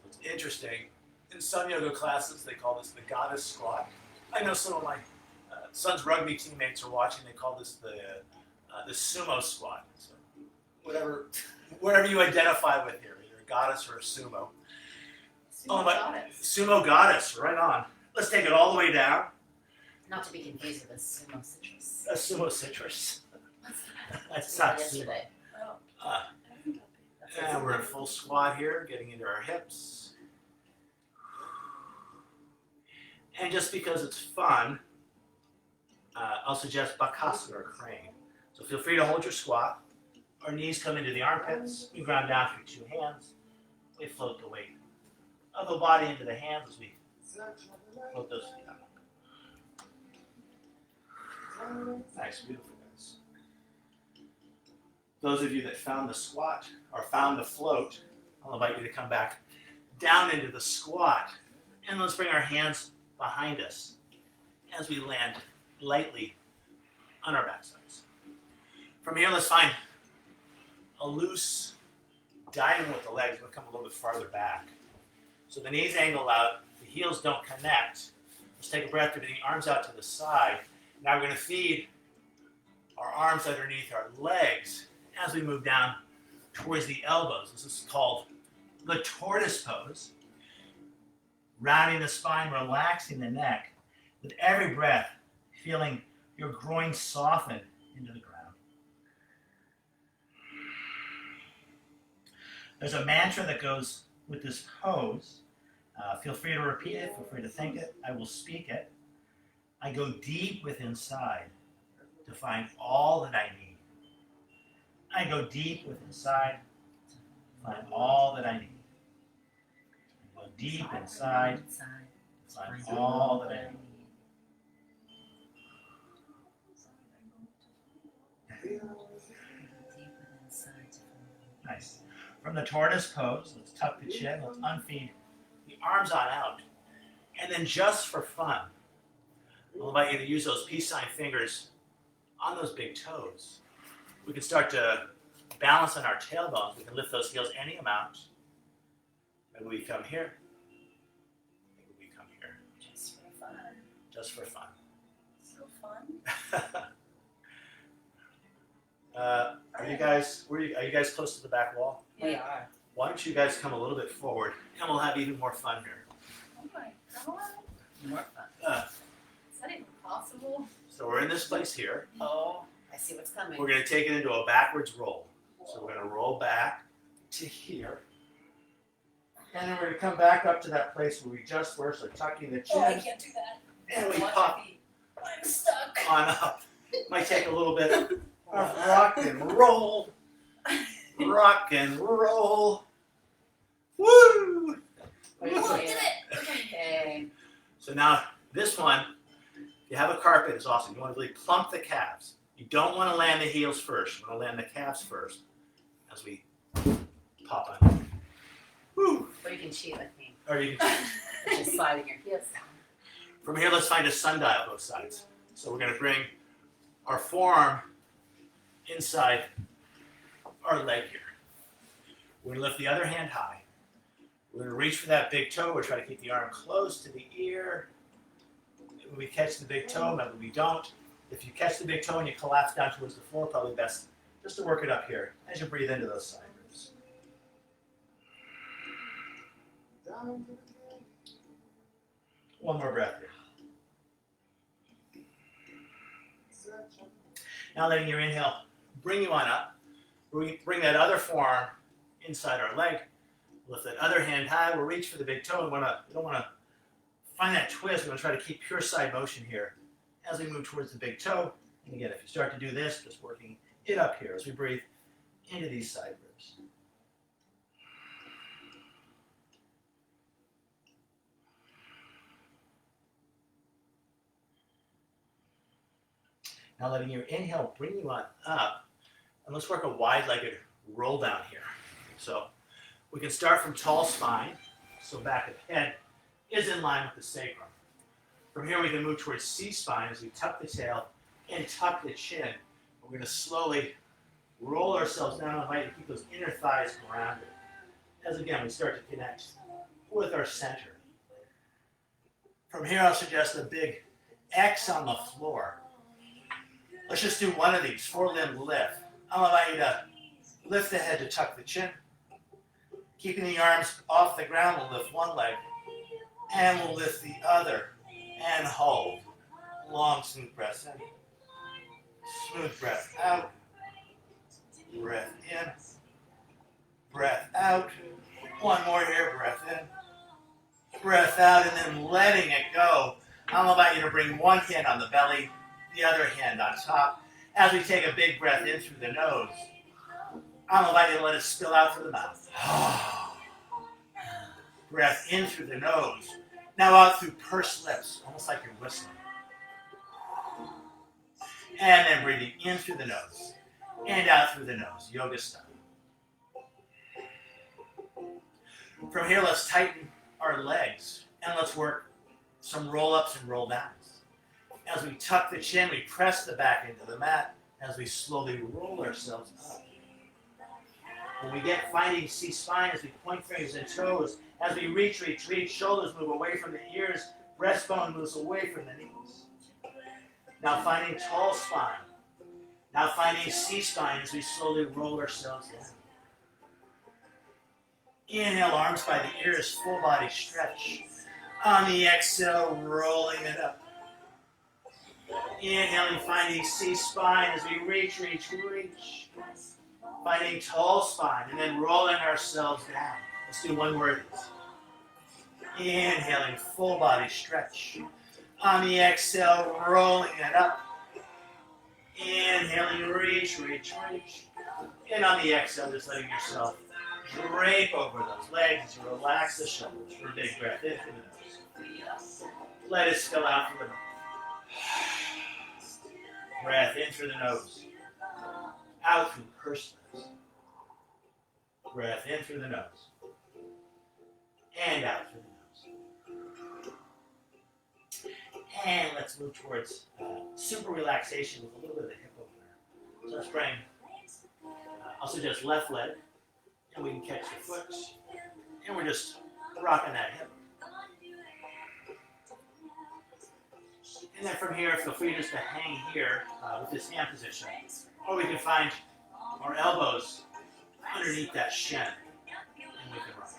It's interesting. In some yoga classes, they call this the goddess squat. I know some of my son's rugby teammates are watching. They call this the sumo squat. So whatever you identify with here, either a goddess or a sumo. Sumo goddess, right on. Let's take it all the way down. Not to be confused with a sumo citrus. A sumo citrus. That's Not not sumo. yesterday. And we're in full squat here, getting into our hips. And just because it's fun, I'll suggest Bakasana or crane. So feel free to hold your squat. Our knees come into the armpits. We ground down through 2 hands. We float the weight of the body into the hands as we float those feet up. Nice, beautiful guys. Those of you that found the squat or found the float, I'll invite you to come back down into the squat. And let's bring our hands behind us as we land lightly on our backsides. From here, let's find a loose diamond with the legs. We'll come a little bit farther back. So the knees angle out, the heels don't connect. Let's take a breath, bringing the arms out to the side. Now we're going to feed our arms underneath our legs as we move down towards the elbows. This is called the tortoise pose. Rounding the spine, relaxing the neck. With every breath, feeling your groin soften into the ground. There's a mantra that goes with this pose. Feel free to repeat it, feel free to think it. I will speak it. I go deep within inside to find all that I need. I go deep within inside to find all that I need. I go deep inside to find all that I need. From the tortoise pose, let's tuck the chin, let's unfeed the arms on out. And then just for fun, I'll invite you to use those peace sign fingers on those big toes. We can start to balance on our tailbones. We can lift those heels any amount. Maybe we come here. Maybe we come here. Just for fun. Just for fun. So fun. Are you guys close to the back wall? We are. Why don't you guys come a little bit forward and we'll have even more fun here. Oh my god. More fun. Is that even possible? So we're in this place here. Oh, I see what's coming. We're going to take it into a backwards roll. So we're going to roll back to here. And then we're going to come back up to that place where we just were, so tucking the Oh, I chin. can't do that. And we Watch pop my feet. I'm stuck. on up. Might take a little bit of rock and roll. Rock and roll. Woo! We did it. Okay. Okay. So now this one, if you have a carpet, it's awesome. You want to really plump the calves. You don't want to land the heels first. You want to land the calves first as we pop on. Woo! Or you can cheat with me. Or you can, Just sliding your heels down. from here, let's find a sundial both sides. So we're going to bring our forearm inside our leg here. We're going to lift the other hand high. We're going to reach for that big toe. We're trying to keep the arm close to the ear. Maybe we catch the big toe, maybe we don't. If you catch the big toe and you collapse down towards the floor, probably best just to work it up here as you breathe into those side ribs. One more breath here. Now letting your inhale bring you on up. Bring that other forearm inside our leg. Lift that other hand high. We'll reach for the big toe. We don't want to find that twist. We're going to try to keep pure side motion here as we move towards the big toe. And again, if you start to do this, just working it up here as we breathe into these side ribs. Now letting your inhale bring you on up. And let's work a wide-legged roll down here. So we can start from tall spine. So back of the head is in line with the sacrum. From here we can move towards C-spine as we tuck the tail and tuck the chin. We're going to slowly roll ourselves down on right to keep those inner thighs grounded. As again, we start to connect with our center. From here, I'll suggest a big X on the floor. Let's just do one of these, four-limb lift. I'll allow you to lift the head to tuck the chin. Keeping the arms off the ground, we'll lift one leg. And we'll lift the other. And hold. Long, smooth breaths in. Smooth breath out. Breath in. Breath out. One more here, breath in. Breath out, and then letting it go. I'll invite you to bring one hand on the belly, the other hand on top. As we take a big breath in through the nose, I'll invite you to let it spill out through the mouth. Breath in through the nose. Now out through pursed lips, almost like you're whistling. And then breathing in through the nose and out through the nose, yoga style. From here, let's tighten our legs and let's work some roll-ups and roll-downs. As we tuck the chin, we press the back into the mat as we slowly roll ourselves up. When we get finding C-spine, as we point fingers and toes, as we reach, shoulders move away from the ears, breastbone moves away from the knees. Now finding tall spine. Now finding C-spine as we slowly roll ourselves down. Inhale, arms by the ears, full body stretch. On the exhale, rolling it up. Inhaling, finding C-spine as we reach. Finding tall spine, and then rolling ourselves down. Let's do one more of these. Inhaling, full body stretch. On the exhale, rolling it up. Inhaling, reach. And on the exhale, just letting yourself drape over those legs. Relax the shoulders for a big breath in through the nose. Let it spill out through the mouth. Breath in through the nose. Out through pursed lips. Breath in through the nose. And out through the nose. And let's move towards super relaxation with a little bit of the hip opener. So let's bring, I'll suggest left leg, and we can catch the foot, and we're just rocking that hip. And then from here, feel free just to hang here with this hand position, or we can find our elbows underneath that shin, and we can rock.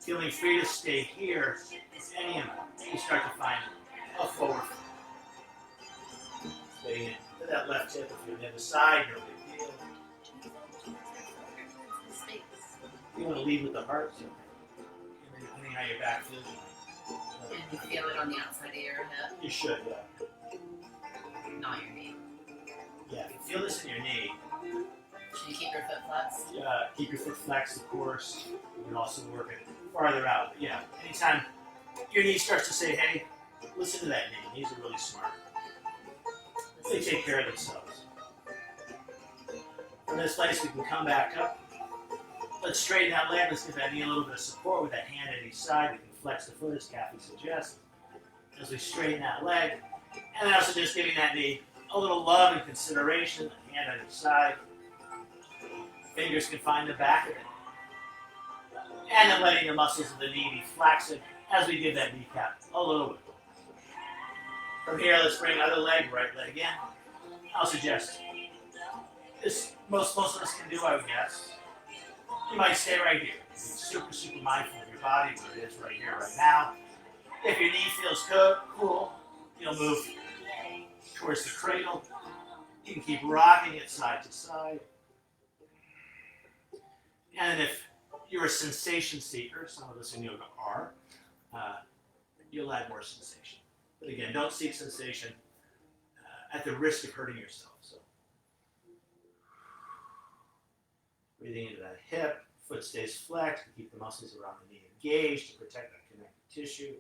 Feeling free to stay here with any amount. You start to find a forward fold. Staying into that left hip. If you're on the other side, no big deal. You want to lead with the heart, so depending on how your back feels. And you feel it on the outside of your hip, You should, yeah. not your knee. Yeah, if you feel this in your knee, Should you keep your foot flexed? keep your foot flexed, of course. You can also work it farther out. But yeah, anytime your knee starts to say, hey, listen to that knee. Knees are really smart. They take care of themselves. From this place, we can come back up. Let's straighten that leg. Let's give that knee a little bit of support with that hand at each side. We can flex the foot, as Kathy suggests, as we straighten that leg. And then also just giving that knee a little love and consideration. The hand on each side. Fingers can find the back of it. And then letting the muscles of the knee be flaccid as we give that kneecap a little bit. From here, let's bring other leg, right leg in. I'll suggest this most of us can do, I would guess. You might stay right here. Be super mindful of your body, where it is right here, right now. If your knee feels good, cool, you'll move towards the cradle. You can keep rocking it side to side. And if you're a sensation seeker, some of us in yoga are, you'll add more sensation. But again, don't seek sensation at the risk of hurting yourself. So, breathing into that hip, foot stays flexed, keep the muscles around the knee engaged to protect that connective tissue.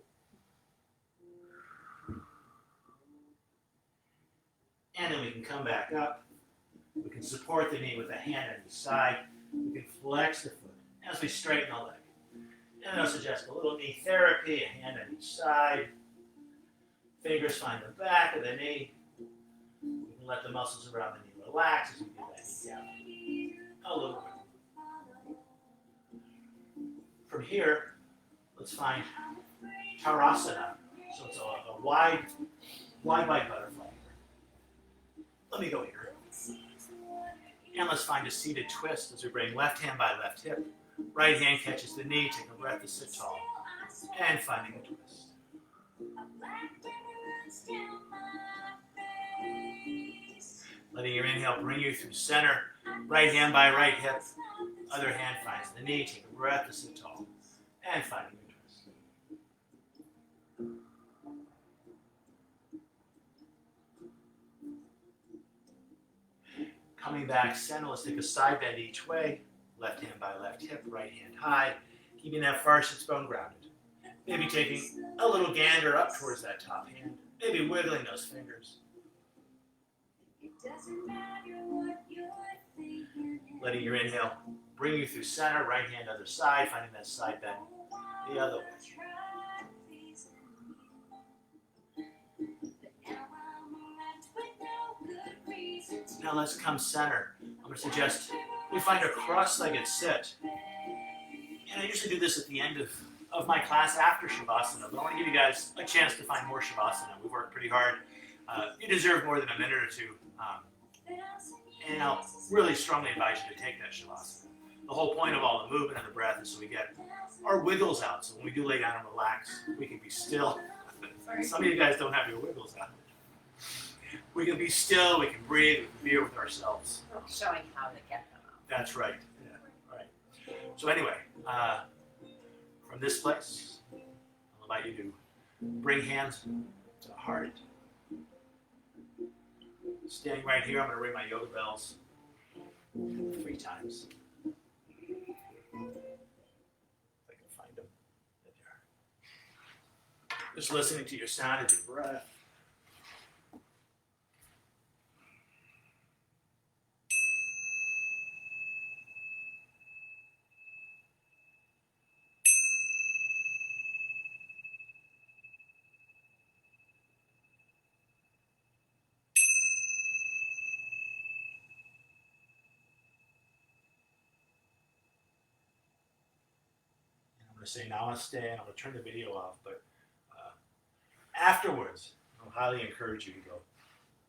And then we can come back up. We can support the knee with a hand on each side. We can flex the foot as we straighten the leg. And I'll suggest a little knee therapy, a hand on each side. Fingers find the back of the knee. We can let the muscles around the knee relax as we give that knee down a little bit. From here, let's find Tarasana. So it's a wide butterfly. Let me go here. And let's find a seated twist as we bring left hand by left hip. Right hand catches the knee. Take a breath to sit tall. And finding a twist. Letting your inhale bring you through center. Right hand by right hip. Other hand finds the knee. Take a breath to sit tall. And finding a twist. Coming back center, let's take a side bend each way. Left hand by left hip, right hand high. Keeping that far sits bone grounded. Maybe taking a little gander up towards that top hand. Maybe wiggling those fingers. Letting your inhale bring you through center, right hand other side, finding that side bend the other way. Now let's come center. I'm going to suggest we find a cross-legged sit. And I usually do this at the end of my class after Shavasana, but I want to give you guys a chance to find more Shavasana. We've worked pretty hard. You deserve more than a minute or two. And I'll really strongly advise you to take that Shavasana. The whole point of all the movement and the breath is so we get our wiggles out. So when we do lay down and relax, we can be still. Some of you guys don't have your wiggles out. We can be still, we can breathe, we can be here with ourselves. Showing how to get them out. That's right. Yeah, right. So anyway, from this place, I'll invite you to bring hands to the heart. Standing right here, I'm going to ring my yoga bells 3 times. If I can find them. There they are. Just listening to your sound of your breath. going to say namaste and I'm going to turn the video off, but afterwards, I'll highly encourage you to go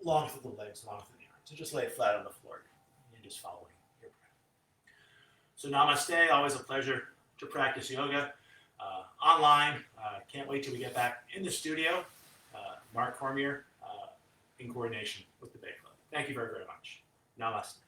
long through the legs, long through the arms. So just lay it flat on the floor and just following your breath. So namaste, always a pleasure to practice yoga online. Can't wait till we get back in the studio. Mark Cormier in coordination with the Bay Club. Thank you very, very much. Namaste.